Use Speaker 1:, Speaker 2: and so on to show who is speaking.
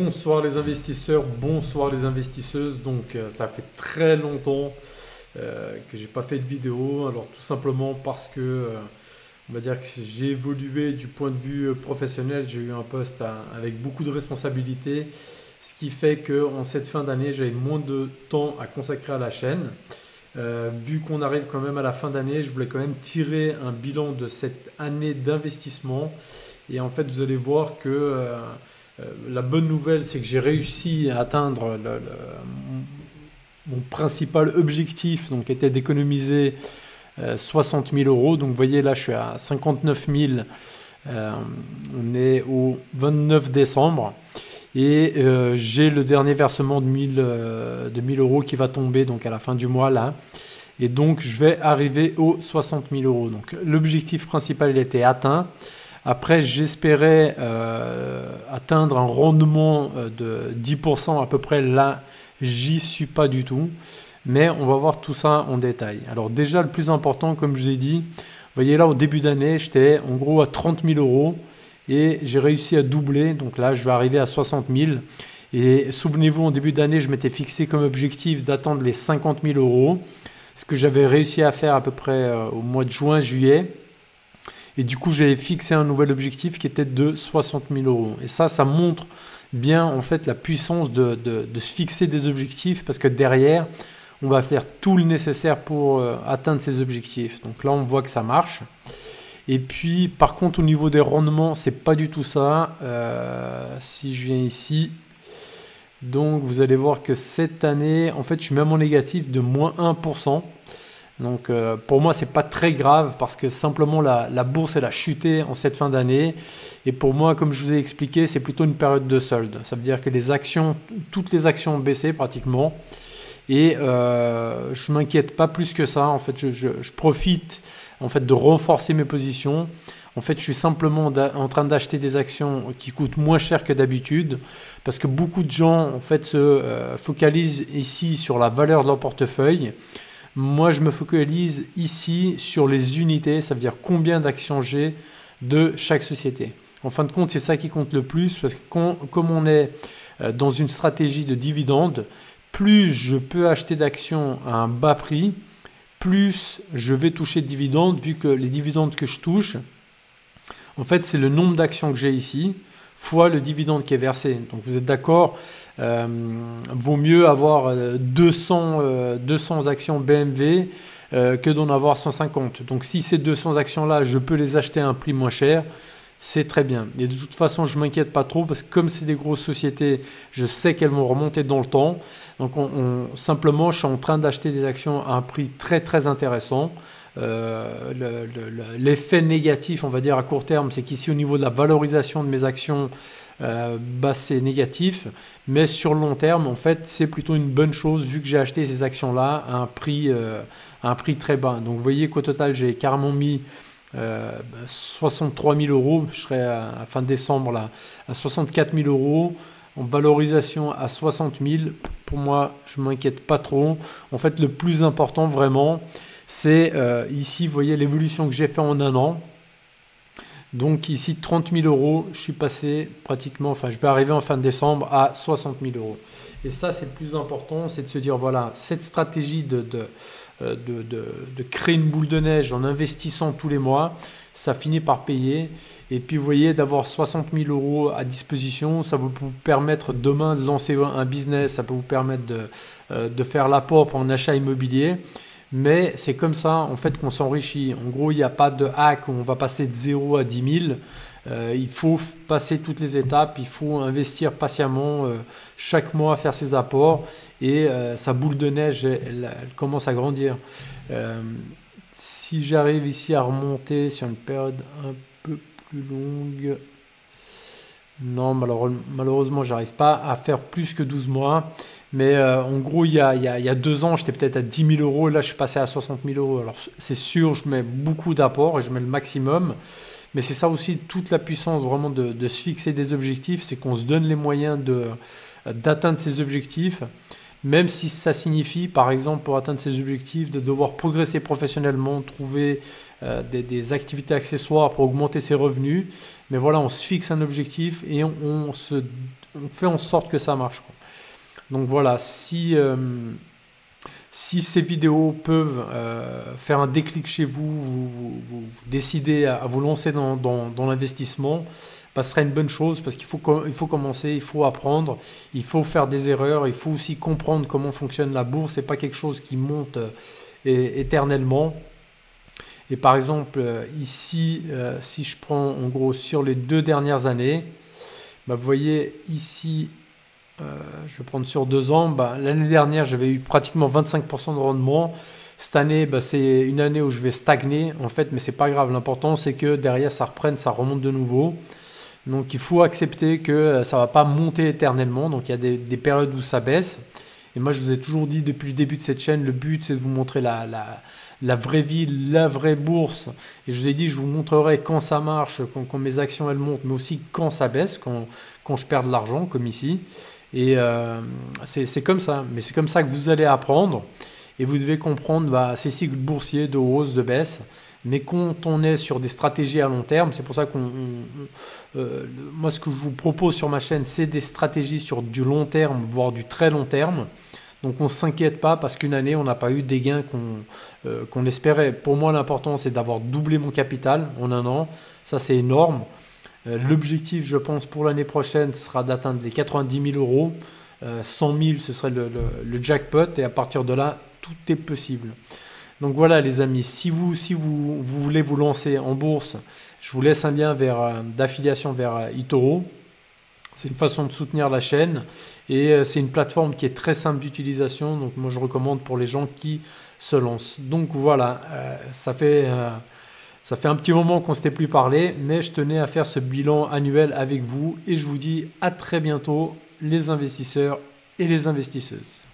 Speaker 1: Bonsoir les investisseurs, bonsoir les investisseuses. Donc ça fait très longtemps que j'ai pas fait de vidéo. Alors tout simplement parce que on va dire que j'ai évolué du point de vue professionnel. J'ai eu un poste avec beaucoup de responsabilités, ce qui fait que en cette fin d'année, j'avais moins de temps à consacrer à la chaîne. Vu qu'on arrive quand même à la fin d'année, je voulais quand même tirer un bilan de cette année d'investissement. Et en fait, vous allez voir que la bonne nouvelle, c'est que j'ai réussi à atteindre mon principal objectif, donc était d'économiser 60 000 euros. Donc vous voyez là, je suis à 59 000. On est au 29 décembre. Et j'ai le dernier versement de 1000 euros qui va tomber donc à la fin du mois là. Et donc je vais arriver aux 60 000 euros. Donc l'objectif principal il était atteint. Après j'espérais atteindre un rendement de 10% à peu près. Là j'y suis pas du tout. Mais on va voir tout ça en détail. Alors déjà le plus important comme je l'ai dit. Vous voyez là au début d'année j'étais en gros à 30 000 euros. Et j'ai réussi à doubler, donc là je vais arriver à 60 000. Et souvenez-vous, en début d'année, je m'étais fixé comme objectif d'atteindre les 50 000 euros. Ce que j'avais réussi à faire à peu près au mois de juin, juillet. Et du coup, j'avais fixé un nouvel objectif qui était de 60 000 euros. Et ça montre bien en fait la puissance de se fixer des objectifs parce que derrière, on va faire tout le nécessaire pour atteindre ces objectifs. Donc là, on voit que ça marche. Et puis, par contre, au niveau des rendements, c'est pas du tout ça. Si je viens ici, donc vous allez voir que cette année, en fait, je suis même en négatif de moins 1%. Donc, pour moi, c'est pas très grave parce que simplement la bourse, elle a chuté en cette fin d'année. Et pour moi, comme je vous ai expliqué, c'est plutôt une période de solde. Ça veut dire que les actions, toutes les actions ont baissé pratiquement. Et je m'inquiète pas plus que ça. En fait, je profite en fait de renforcer mes positions. En fait, je suis simplement en train d'acheter des actions qui coûtent moins cher que d'habitude parce que beaucoup de gens en fait se focalisent ici sur la valeur de leur portefeuille. Moi, je me focalise ici sur les unités, ça veut dire combien d'actions j'ai de chaque société. En fin de compte, c'est ça qui compte le plus parce que comme on est dans une stratégie de dividendes, plus je peux acheter d'actions à un bas prix, plus je vais toucher de dividendes, vu que les dividendes que je touche, en fait, c'est le nombre d'actions que j'ai ici, fois le dividende qui est versé. Donc, vous êtes d'accord, vaut mieux avoir 200 actions BMW que d'en avoir 150. Donc, si ces 200 actions-là, je peux les acheter à un prix moins cher, c'est très bien. Et de toute façon, je ne m'inquiète pas trop parce que comme c'est des grosses sociétés, je sais qu'elles vont remonter dans le temps. Donc simplement, je suis en train d'acheter des actions à un prix très très intéressant. L'effet négatif, on va dire à court terme, c'est qu'ici au niveau de la valorisation de mes actions, c'est négatif. Mais sur le long terme, en fait, c'est plutôt une bonne chose vu que j'ai acheté ces actions-là à un prix très bas. Donc vous voyez qu'au total, j'ai carrément mis 63 000 euros. Je serai à fin décembre là, à 64 000 euros. En valorisation à 60 000, pour moi, je ne m'inquiète pas trop. En fait, le plus important vraiment, c'est ici, vous voyez l'évolution que j'ai fait en un an. Donc ici, 30 000 euros, je suis passé pratiquement, enfin, je vais arriver en fin de décembre à 60 000 euros. Et ça, c'est le plus important, c'est de se dire, voilà, cette stratégie de créer une boule de neige en investissant tous les mois, ça finit par payer. Et puis vous voyez, d'avoir 60 000 euros à disposition, ça va vous permettre demain de lancer un business, ça peut vous permettre de faire l'apport pour un achat immobilier. Mais c'est comme ça en fait qu'on s'enrichit. En gros, il n'y a pas de hack où on va passer de 0 à 10 000. Il faut passer toutes les étapes, il faut investir patiemment chaque mois à faire ses apports et sa boule de neige, elle commence à grandir. Si j'arrive ici à remonter sur une période un peu plus longue, non, malheureusement, j'arrive pas à faire plus que 12 mois. Mais en gros, il y a 2 ans, j'étais peut-être à 10 000 euros. Là, je suis passé à 60 000 euros. Alors, c'est sûr, je mets beaucoup d'apports et je mets le maximum. Mais c'est ça aussi toute la puissance vraiment de se fixer des objectifs. C'est qu'on se donne les moyens d'atteindre ces objectifs. Même si ça signifie, par exemple, pour atteindre ces objectifs, de devoir progresser professionnellement, trouver des activités accessoires pour augmenter ses revenus. Mais voilà, on se fixe un objectif et on se on fait en sorte que ça marche, quoi. Donc voilà, si ces vidéos peuvent faire un déclic chez vous, vous décidez à vous lancer dans l'investissement, bah, ce serait une bonne chose parce qu'il faut commencer, il faut apprendre, il faut faire des erreurs, il faut aussi comprendre comment fonctionne la bourse. C'est pas quelque chose qui monte éternellement. Et par exemple, ici, si je prends en gros sur les 2 dernières années, bah, vous voyez ici, je vais prendre sur 2 ans, bah, l'année dernière j'avais eu pratiquement 25% de rendement. Cette année, bah, c'est une année où je vais stagner en fait, mais c'est pas grave. L'important c'est que derrière ça reprenne, ça remonte de nouveau. Donc il faut accepter que ça va pas monter éternellement. Donc il y a des périodes où ça baisse. Et moi je vous ai toujours dit depuis le début de cette chaîne, le but c'est de vous montrer la vraie vie, la vraie bourse. Et je vous ai dit, je vous montrerai quand ça marche, quand mes actions elles montent, mais aussi quand ça baisse, quand je perds de l'argent comme ici. Et c'est comme ça, mais c'est comme ça que vous allez apprendre et vous devez comprendre ces cycles boursiers de hausse, de baisse. Mais quand on est sur des stratégies à long terme, c'est pour ça moi ce que je vous propose sur ma chaîne, c'est des stratégies sur du long terme, voire du très long terme. Donc on ne s'inquiète pas parce qu'une année on n'a pas eu des gains qu'on espérait. Pour moi l'important c'est d'avoir doublé mon capital en un an, ça c'est énorme. L'objectif, je pense, pour l'année prochaine sera d'atteindre les 90 000 euros. 100 000, ce serait le jackpot. Et à partir de là, tout est possible. Donc voilà, les amis, si vous voulez vous lancer en bourse, je vous laisse un lien d'affiliation vers eToro. C'est une façon de soutenir la chaîne. Et c'est une plateforme qui est très simple d'utilisation. Donc moi, je recommande pour les gens qui se lancent. Donc voilà, ça fait un petit moment qu'on ne s'était plus parlé, mais je tenais à faire ce bilan annuel avec vous et je vous dis à très bientôt les investisseurs et les investisseuses.